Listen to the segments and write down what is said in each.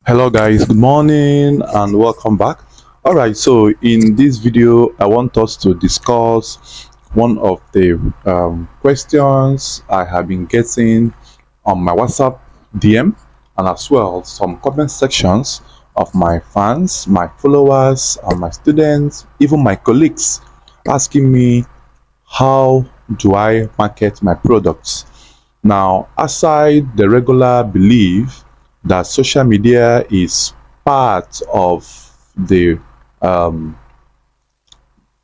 Hello guys, good morning and welcome back. All right, so in this video I want us to discuss one of the questions I have been getting on my WhatsApp DM, and as well some comment sections of my fans, my followers, and my students, even my colleagues, asking me, how do I market my products? Now, aside the regular belief that social media is part of the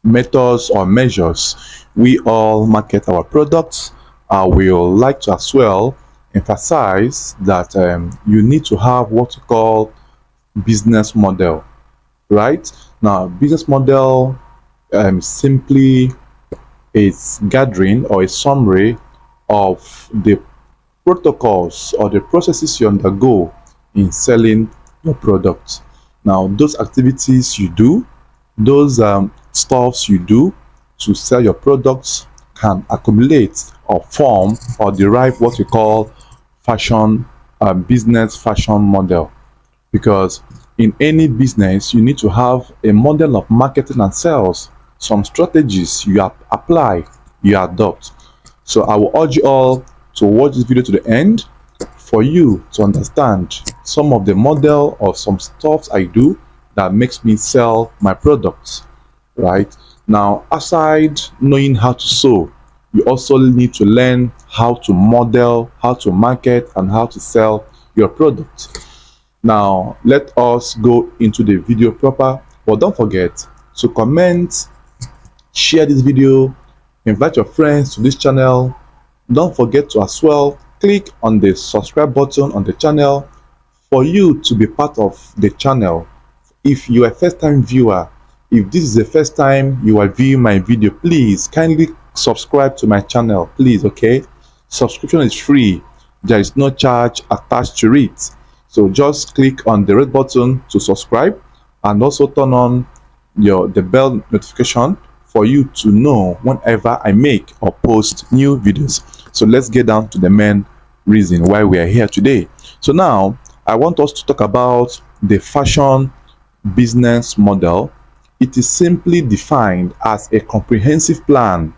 methods or measures we all market our products, I will like to as well emphasize that you need to have what you call business model, right? Now, business model simply is gathering or a summary of the protocols or the processes you undergo in selling your product. Now, those activities you do, those stuffs you do to sell your products can accumulate or form or derive what we call fashion business fashion model. Because in any business, you need to have a model of marketing and sales, some strategies you apply, you adopt. So I will urge you all to watch this video to the end for you to understand some of the model or some stuff I do that makes me sell my products, right? Now, aside knowing how to sew, you also need to learn how to model, how to market, and how to sell your products. Now, let us go into the video proper, but don't forget to comment, share this video, invite your friends to this channel. Don't forget to as well click on the subscribe button on the channel for you to be part of the channel. If you are a first-time viewer, if this is the first time you are viewing my video, please kindly subscribe to my channel, please. Okay, subscription is free, there is no charge attached to it. So just click on the red button to subscribe, and also turn on the bell notification for you to know whenever I make or post new videos. So let's get down to the main reason why we are here today. So now I want us to talk about the fashion business model. It is simply defined as a comprehensive plan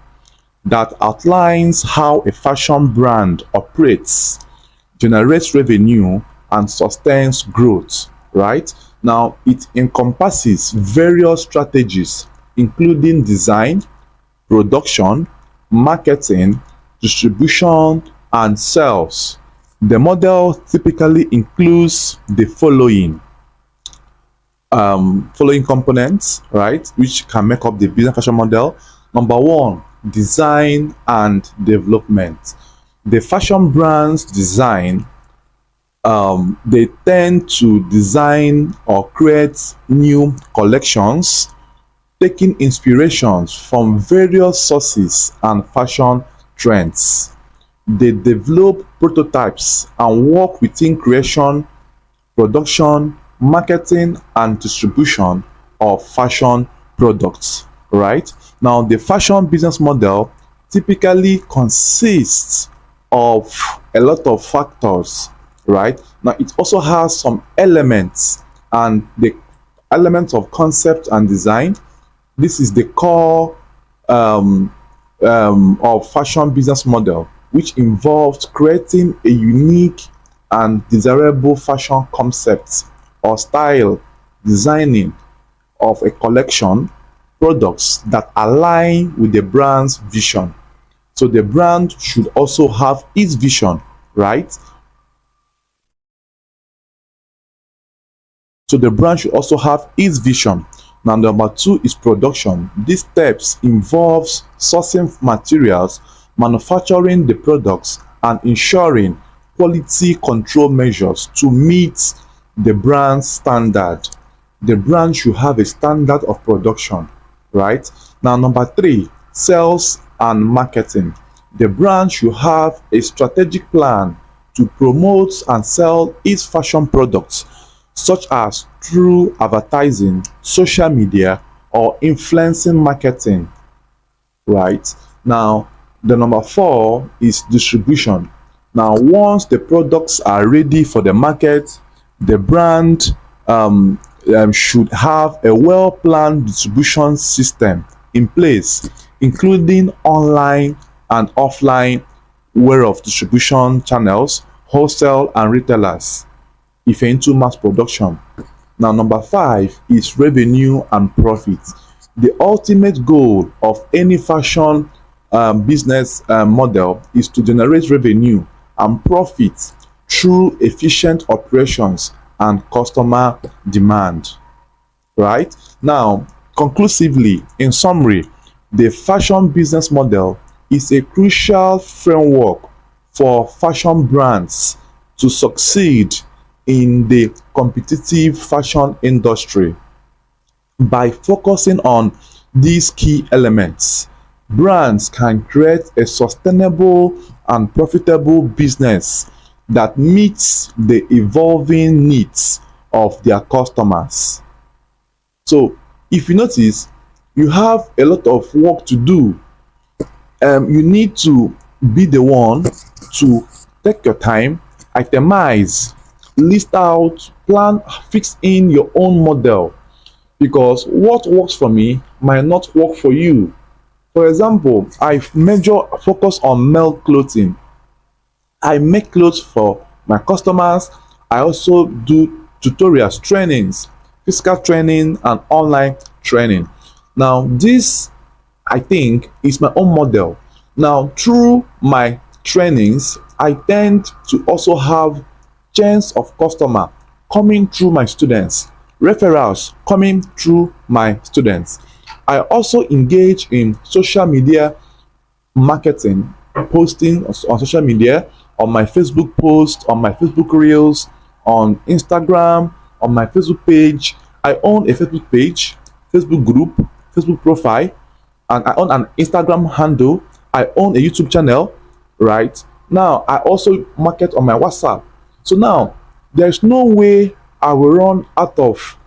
that outlines how a fashion brand operates, generates revenue, and sustains growth, right? Now, it encompasses various strategies including design, production, marketing, distribution, and sales. The model typically includes the following components, right, which can make up the business fashion model. Number one, design and development. The fashion brands design, they tend to design or create new collections, taking inspirations from various sources and fashion trends. They develop prototypes and work within creation, production, marketing, and distribution of fashion products, right? Now, the fashion business model typically consists of a lot of factors, right? Now, it also has some elements, and the elements of concept and design. This is the core of fashion business model, which involves creating a unique and desirable fashion concept or style, designing of a collection products that align with the brand's vision. So the brand should also have its vision, right? So the brand should also have its vision. Now, number two is production. These steps involves sourcing materials, manufacturing the products, and ensuring quality control measures to meet the brand's standard. The brand should have a standard of production, right? Now, number three, sales and marketing. The brand should have a strategic plan to promote and sell its fashion products, such as through advertising, social media, or influencing marketing, right? Now, the number four is distribution. Now, once the products are ready for the market, The brand should have a well planned distribution system in place, including online and offline way of distribution channels, wholesale and retailers, if you're into mass production. Now, number 5 is revenue and profit. The ultimate goal of any fashion business model is to generate revenue and profit through efficient operations and customer demand. Right? Now, conclusively, in summary, the fashion business model is a crucial framework for fashion brands to succeed in the competitive fashion industry. By focusing on these key elements, brands can create a sustainable and profitable business that meets the evolving needs of their customers. So, if you notice, you have a lot of work to do. You need to be the one to take your time, itemize, list out, plan, fix in your own model, because what works for me might not work for you. For example, I major focus on male clothing. I make clothes for my customers. I also do tutorials, trainings, physical training, and online training. Now, this I think is my own model. Now, through my trainings, I tend to also have chains of customer coming through my students, referrals coming through my students. I also engage in social media marketing, posting on social media, on my Facebook post, on my Facebook reels, on Instagram, on my Facebook page. I own a Facebook page, Facebook group, Facebook profile, and I own an Instagram handle. I own a YouTube channel, right? Now, I also market on my WhatsApp. So now, there's no way I will run out of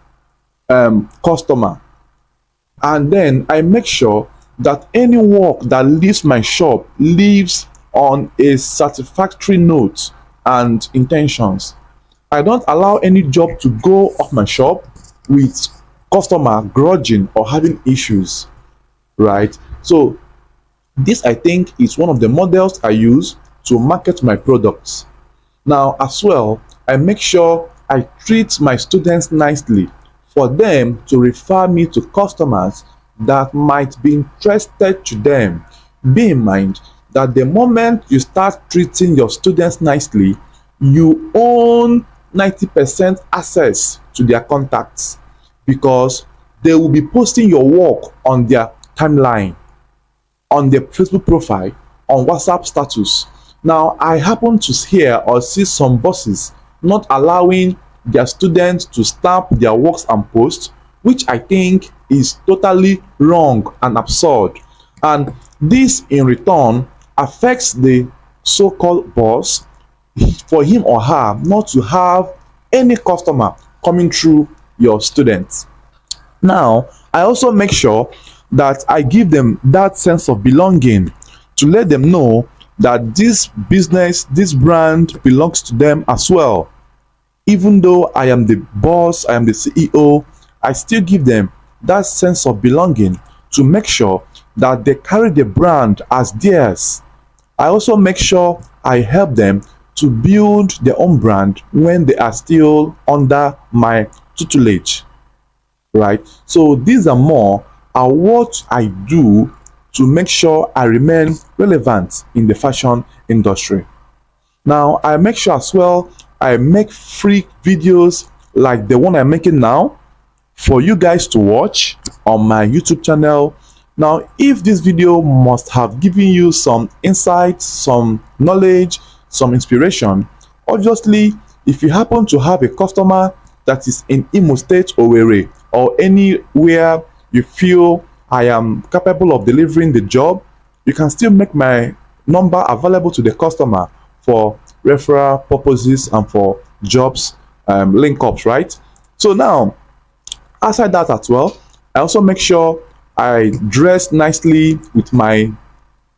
customer. And then I make sure that any work that leaves my shop leaves on a satisfactory note and intentions. I don't allow any job to go off my shop with customer grudging or having issues, right? So this, I think, is one of the models I use to market my products. Now, as well, I make sure I treat my students nicely for them to refer me to customers that might be interested to them. Bear in mind that the moment you start treating your students nicely, you own 90% access to their contacts, because they will be posting your work on their timeline, on their Facebook profile, on WhatsApp status. Now, I happen to hear or see some bosses not allowing their students to stamp their works and posts, which I think is totally wrong and absurd. And this in return affects the so-called boss, for him or her not to have any customer coming through your students. Now, I also make sure that I give them that sense of belonging, to let them know that this business, this brand belongs to them as well. Even though I am the boss, I am the CEO, I still give them that sense of belonging to make sure that they carry the brand as theirs. I also make sure I help them to build their own brand when they are still under my tutelage, right? So these are more are what I do to make sure I remain relevant in the fashion industry. Now, I make sure as well I make free videos like the one I'm making now for you guys to watch on my YouTube channel. Now, if this video must have given you some insights, some knowledge, some inspiration, obviously, if you happen to have a customer that is in Imo State, Owerri, or anywhere you feel I am capable of delivering the job, you can still make my number available to the customer for referral purposes and for jobs link ups, right? So now, aside that as well, I also make sure I dress nicely with my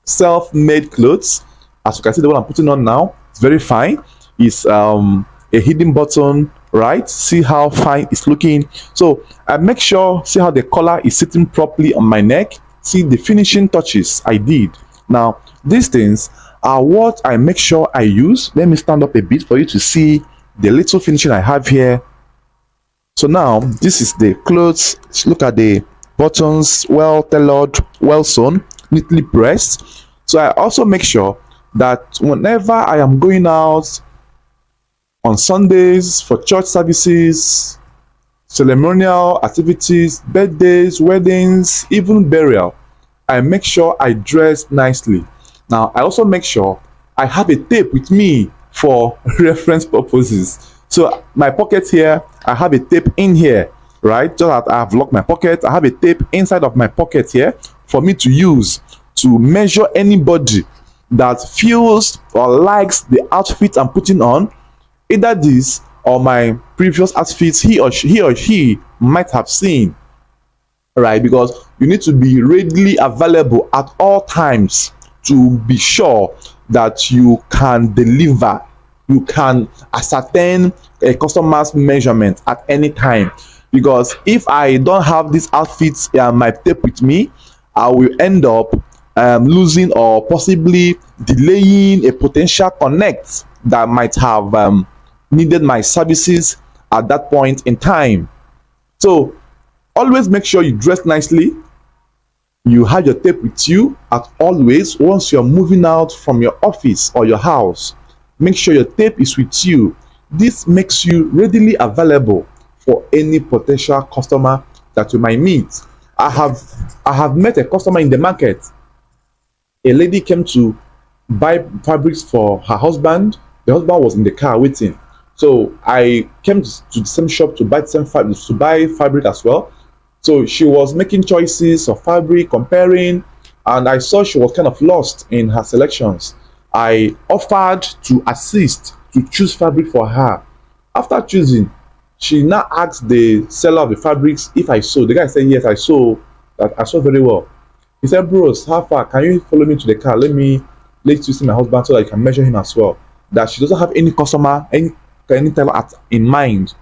self-made clothes. As you can see, the one I'm putting on now, it's very fine. It's a hidden button right? See how fine it's looking. So I make sure, see how the collar is sitting properly on my neck. See the finishing touches I did. Now these things are what I make sure I use. Let me stand up a bit for you to see the little finishing I have here. So now this is the clothes. Look at the buttons, well tailored, well sewn, neatly pressed. So I also make sure that whenever I am going out on Sundays for church services, ceremonial activities, birthdays, weddings, even burial, I make sure I dress nicely. Now I also make sure I have a tape with me for reference purposes. So my pocket here, I have a tape in here, right? Just that I have locked my pocket, I have a tape inside of my pocket here for me to use to measure anybody that feels or likes the outfit I'm putting on, either this or my previous outfits he or she might have seen, right? Because you need to be readily available at all times to be sure that you can deliver, you can ascertain a customer's measurement at any time. Because if I don't have these outfits and my tape with me, I will end up losing or possibly delaying a potential connect that might have needed my services at that point in time. So always make sure you dress nicely, you have your tape with you at always. Once you're moving out from your office or your house, make sure your tape is with you. This makes you readily available for any potential customer that you might meet. I have met a customer in the market. A lady came to buy fabrics for her husband. The husband was in the car waiting. So I came to the same shop to buy the same fabric, to buy fabric as well. So she was making choices of fabric, comparing, and I saw she was kind of lost in her selections. I offered to assist to choose fabric for her. After choosing, she now asked the seller of the fabrics if I sew. The guy said, yes, I sew. That I sew very well. He said, bros, how far? Can you follow me to the car? Let you see my husband so that I can measure him as well. That she doesn't have any customer, any teller in mind.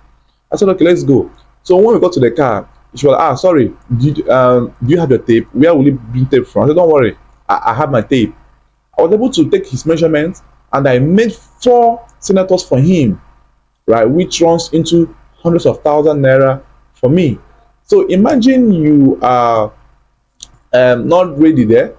I said, okay, let's go. So when we got to the car, she was like, sorry, do you have your tape? Where will you bring tape from? I said, don't worry, I have my tape. I was able to take his measurements and I made 4 senators for him, right, which runs into hundreds of thousand naira for me. So imagine you are not ready there,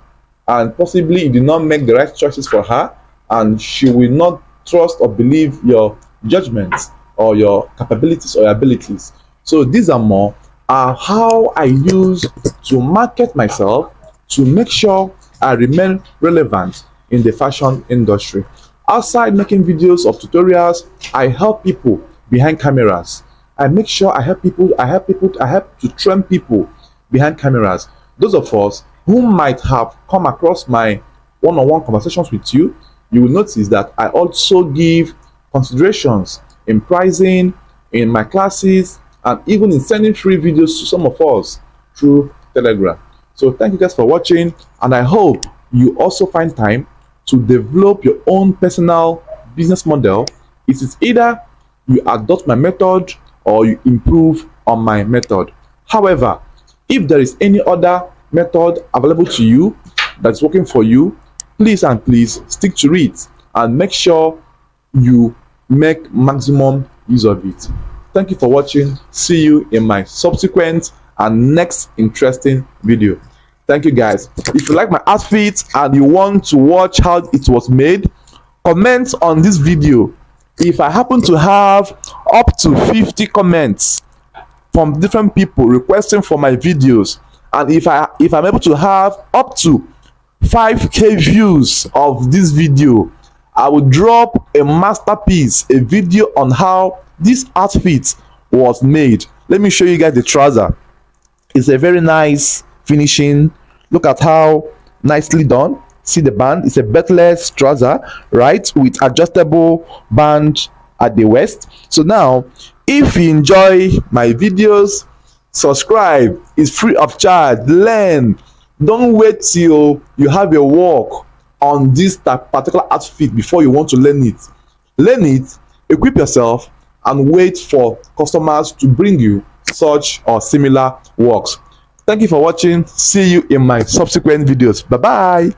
and possibly you did not make the right choices for her, and she will not trust or believe your judgments or your capabilities or your abilities. So these are more how I use to market myself to make sure I remain relevant in the fashion industry. Outside making videos of tutorials, I help people behind cameras. I make sure I help to train people behind cameras. Those of us who might have come across my one-on-one conversations with you, you will notice that I also give considerations in pricing, in my classes, and even in sending free videos to some of us through Telegram. So thank you guys for watching, and I hope you also find time to develop your own personal business model. It is either you adopt my method or you improve on my method. However, if there is any other method available to you that's working for you, please stick to it and make sure you make maximum use of it. Thank you for watching. See you in my subsequent and next interesting video. Thank you guys. If you like my outfit and you want to watch how it was made, comment on this video. If I happen to have up to 50 comments from different people requesting for my videos, and if I'm able to have up to 5k views of this video, I will drop a masterpiece, a video on how this outfit was made. Let me show you guys the trouser. It's a very nice finishing. Look at how nicely done. See the band, it's a beltless trouser, right, with adjustable band at the waist. So now if you enjoy my videos, subscribe. It's free of charge. Learn. Don't wait till you have your work on this particular outfit before you want to learn it. Learn it, equip yourself, and wait for customers to bring you such or similar works. Thank you for watching. See you in my subsequent videos. Bye bye.